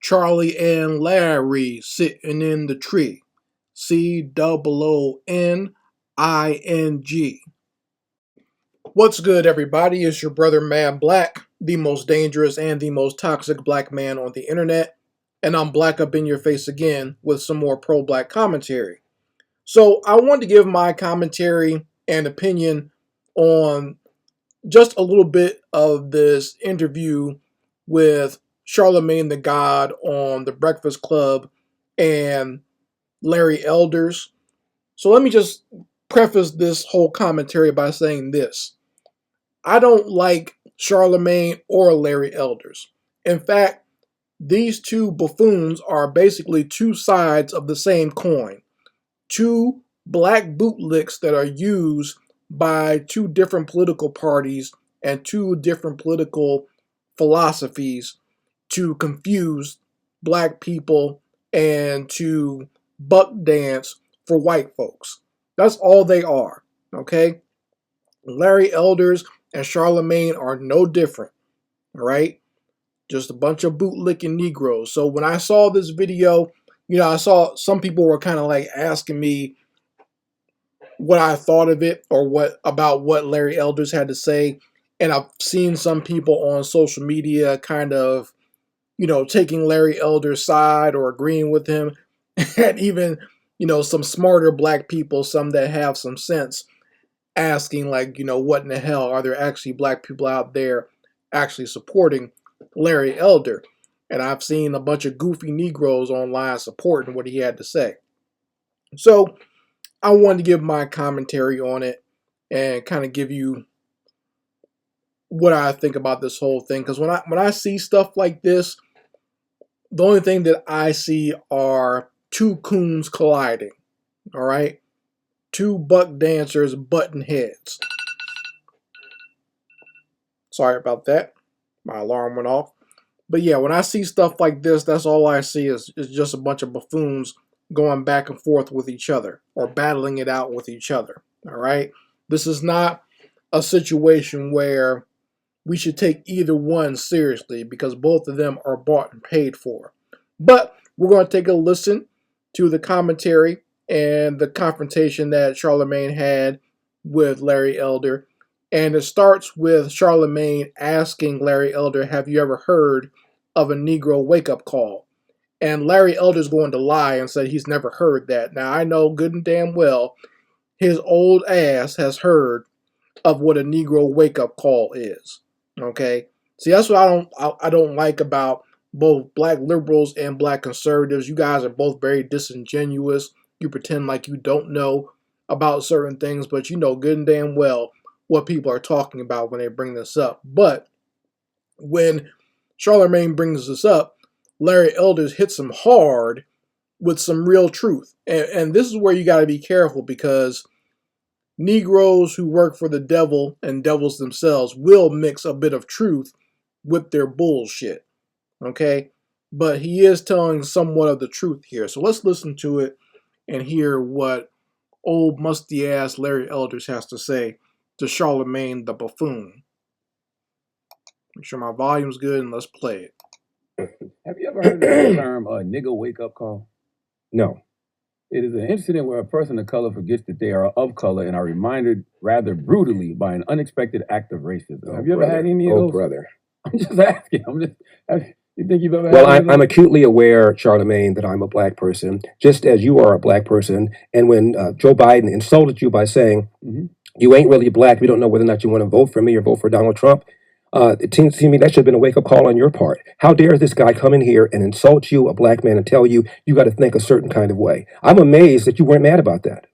Charlie and Larry sitting in the tree. COONING. What's good, everybody? It's your brother Mad Black, the most dangerous and the most toxic black man on the internet. And I'm black up in your face again with some more pro-black commentary. So I want to give my commentary and opinion on just a little bit of this interview with Charlemagne the God on The Breakfast Club and Larry Elders. So let me just preface this whole commentary by saying this. I don't like Charlemagne or Larry Elders. In fact, these two buffoons are basically two sides of the same coin. Two black bootlicks that are used by two different political parties and two different political philosophies to confuse black people and to buck dance for white folks. That's all they are, okay? Larry Elders and Charlemagne are no different, all right? Just a bunch of bootlicking Negroes. So when I saw this video, I saw some people were kind of like asking me what I thought of it or what Larry Elders had to say. And I've seen some people on social media kind of, taking Larry Elders' side or agreeing with him. And even, some smarter black people, some that have some sense, asking like, what in the hell, are there actually black people out there actually supporting Larry Elder? And I've seen a bunch of goofy Negroes online supporting what he had to say. So I wanted to give my commentary on it and kind of give you what I think about this whole thing. Because when I see stuff like this, the only thing that I see are two coons colliding. All right? Two buck dancers butting heads. Sorry about that. My alarm went off. But yeah, when I see stuff like this, that's all I see is just a bunch of buffoons going back and forth with each other or battling it out with each other. All right? This is not a situation where we should take either one seriously because both of them are bought and paid for. But we're going to take a listen to the commentary and the confrontation that Charlemagne had with Larry Elder. And it starts with Charlemagne asking Larry Elder, have you ever heard of a Negro wake-up call? And Larry Elder's going to lie and say he's never heard that. Now, I know good and damn well his old ass has heard of what a Negro wake-up call is. Okay? See, that's what I don't like about both black liberals and black conservatives. You guys are both very disingenuous. You pretend like you don't know about certain things, but you know good and damn well what people are talking about when they bring this up. But when Charlemagne brings this up, Larry Elders hits him hard with some real truth. And this is where you got to be careful because Negroes who work for the devil and devils themselves will mix a bit of truth with their bullshit. Okay? But he is telling somewhat of the truth here. So let's listen to it and hear what old musty-ass Larry Elders has to say to Charlemagne the buffoon. Make sure my volume's good and let's play it. Have you ever heard of the term nigga wake-up call? No. It is an incident where a person of color forgets that they are of color and are reminded rather brutally by an unexpected act of racism. Have you ever had any of those? Oh, brother. I'm just asking. You think you've ever had Well, any of I'm those? acutely aware, Charlemagne, that I'm a black person, just as you are a black person. And when Joe Biden insulted you by saying, you ain't really black, we don't know whether or not you want to vote for me or vote for Donald Trump, it seems to me that should have been a wake-up call on your part. How dare this guy come in here and insult you, a black man, and tell you you got to think a certain kind of way? I'm amazed that you weren't mad about that.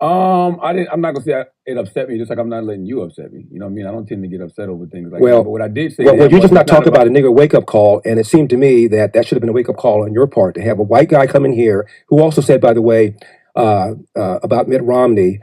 I'm not gonna say it upset me, just like I'm not letting you upset me. You know what I mean? I don't tend to get upset over things like that. But what I did say, well, you just not talk about a nigger wake-up call, and it seemed to me that should have been a wake-up call on your part to have a white guy come in here who also said, by the way, about Mitt Romney.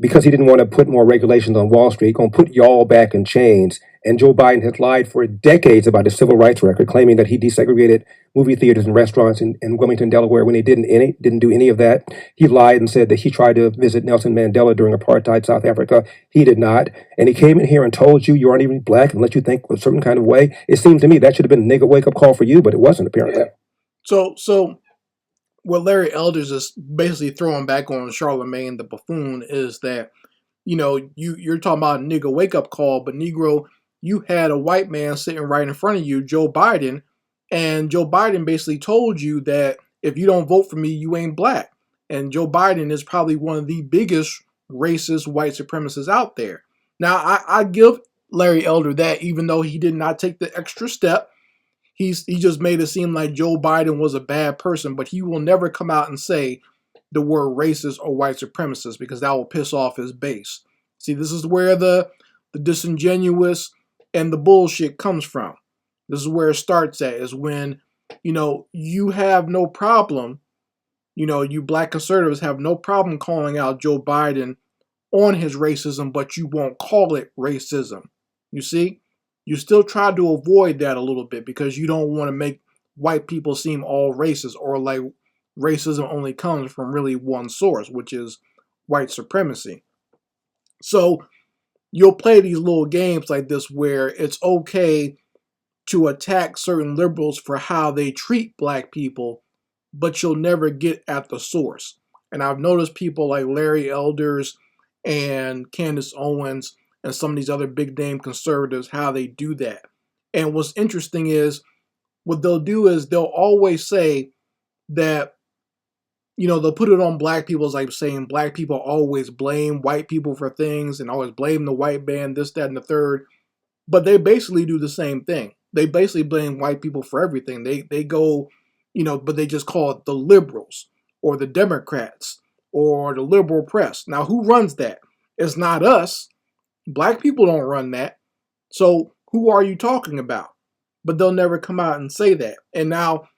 Because he didn't want to put more regulations on Wall Street, going to put y'all back in chains And Joe Biden has lied for decades about his civil rights record, claiming that he desegregated movie theaters and restaurants in Wilmington, Delaware, when he didn't do any of that. He lied and said that he tried to visit Nelson Mandela during apartheid South Africa. He did not. And he came in here and told you aren't even black and let you think a certain kind of way. It seemed to me that should have been a nigga wake-up call for you, but it wasn't, apparently. Yeah. So what Larry Elders is basically throwing back on Charlemagne the buffoon is that, you're talking about a nigga wake-up call, but Negro, you had a white man sitting right in front of you, Joe Biden, and Joe Biden basically told you that if you don't vote for me, you ain't black. And Joe Biden is probably one of the biggest racist white supremacists out there. Now, I give Larry Elder that, even though he did not take the extra step. He just made it seem like Joe Biden was a bad person, but he will never come out and say the word racist or white supremacist because that will piss off his base. See, this is where the disingenuous and the bullshit comes from. This is where it starts at, is when, you have no problem, you black conservatives have no problem calling out Joe Biden on his racism, but you won't call it racism. You see? You still try to avoid that a little bit because you don't want to make white people seem all racist, or like racism only comes from really one source, which is white supremacy. So you'll play these little games like this where it's okay to attack certain liberals for how they treat black people, but you'll never get at the source. And I've noticed people like Larry Elders and Candace Owens and some of these other big name conservatives, how they do that. And what's interesting is what they'll do is they'll always say that, they'll put it on black people, as like saying black people always blame white people for things and always blame the white man, this, that, and the third. But they basically do the same thing. They basically blame white people for everything. They go, but they just call it the liberals or the Democrats or the liberal press. Now, who runs that? It's not us. Black people don't run that. So who are you talking about? But they'll never come out and say that. And now,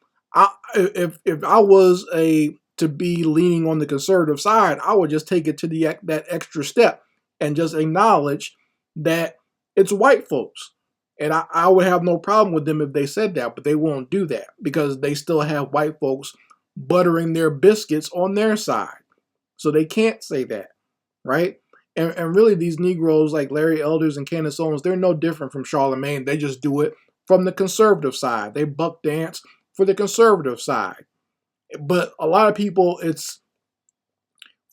if I was to be leaning on the conservative side, I would just take it to that extra step and just acknowledge that it's white folks. And I would have no problem with them if they said that, but they won't do that because they still have white folks buttering their biscuits on their side. So they can't say that, right? And really, these Negroes like Larry Elders and Candace Owens, they're no different from Charlemagne. They just do it from the conservative side. They buck dance for the conservative side. But a lot of people,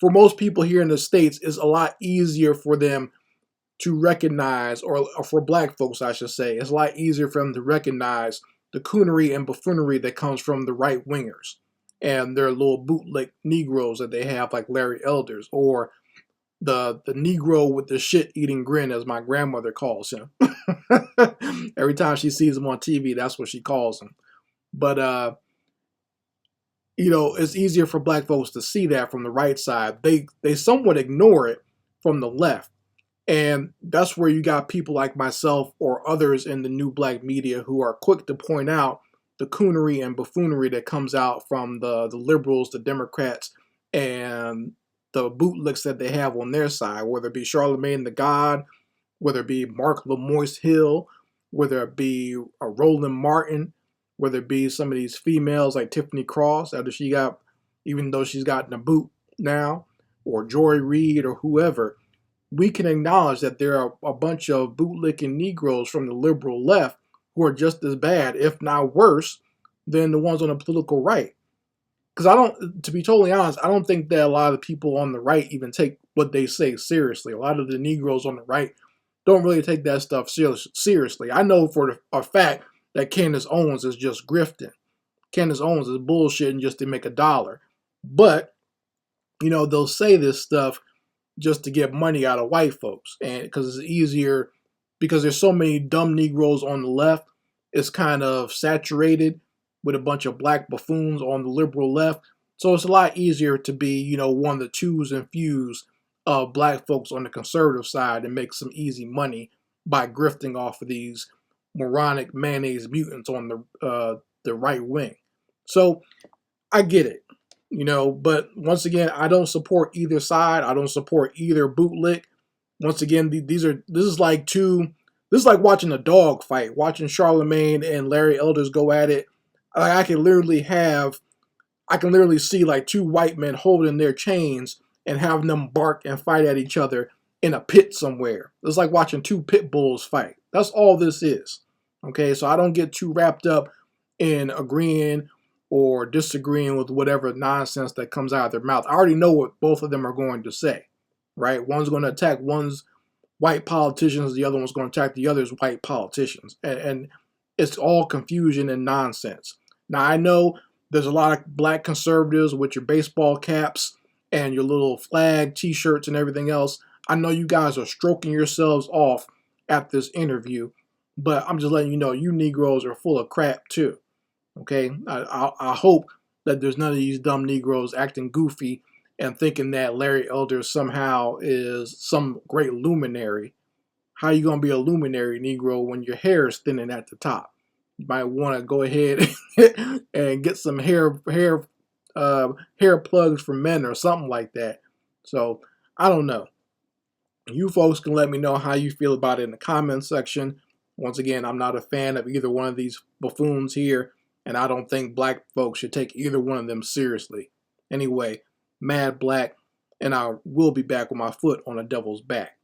for most people here in the States, it's a lot easier for them to recognize, or for black folks, I should say, it's a lot easier for them to recognize the coonery and buffoonery that comes from the right wingers and their little bootleg Negroes that they have, like Larry Elders, or the Negro with the shit-eating grin, as my grandmother calls him. Every time she sees him on TV, that's what she calls him. But, it's easier for black folks to see that from the right side. They somewhat ignore it from the left. And that's where you got people like myself or others in the new black media who are quick to point out the coonery and buffoonery that comes out from the liberals, the Democrats, and the bootlicks that they have on their side, whether it be Charlemagne the God, whether it be Mark Lamoiste Hill, whether it be a Roland Martin, whether it be some of these females like Tiffany Cross, even though she's gotten a boot now, or Joy Reid or whoever, we can acknowledge that there are a bunch of bootlicking Negroes from the liberal left who are just as bad, if not worse, than the ones on the political right. Because to be totally honest, I don't think that a lot of the people on the right even take what they say seriously. A lot of the Negroes on the right don't really take that stuff seriously. I know for a fact that Candace Owens is just grifting. Candace Owens is bullshitting just to make a dollar. But, they'll say this stuff just to get money out of white folks. And because it's easier, because there's so many dumb Negroes on the left, it's kind of saturated with a bunch of black buffoons on the liberal left. So it's a lot easier to be, one of the twos and fews of black folks on the conservative side and make some easy money by grifting off of these moronic mayonnaise mutants on the right wing. So I get it, but once again, I don't support either side. I don't support either bootlick. Once again, this is like this This is like watching a dog fight, watching Charlemagne and Larry Elders go at it. I can literally see like two white men holding their chains and having them bark and fight at each other in a pit somewhere. It's like watching two pit bulls fight. That's all this is. Okay, so I don't get too wrapped up in agreeing or disagreeing with whatever nonsense that comes out of their mouth. I already know what both of them are going to say, right? One's going to attack one's white politicians, the other one's going to attack the other's white politicians. And it's all confusion and nonsense. Now, I know there's a lot of black conservatives with your baseball caps and your little flag t-shirts and everything else. I know you guys are stroking yourselves off at this interview, but I'm just letting you know you Negroes are full of crap too. Okay, I hope that there's none of these dumb Negroes acting goofy and thinking that Larry Elder somehow is some great luminary. How you gonna be a luminary, Negro, when your hair is thinning at the top? You might want to go ahead and get some hair plugs for men or something like that. So I don't know. You folks can let me know how you feel about it in the comments section. Once again, I'm not a fan of either one of these buffoons here, and I don't think black folks should take either one of them seriously. Anyway, Mad Black, and I will be back with my foot on the devil's back.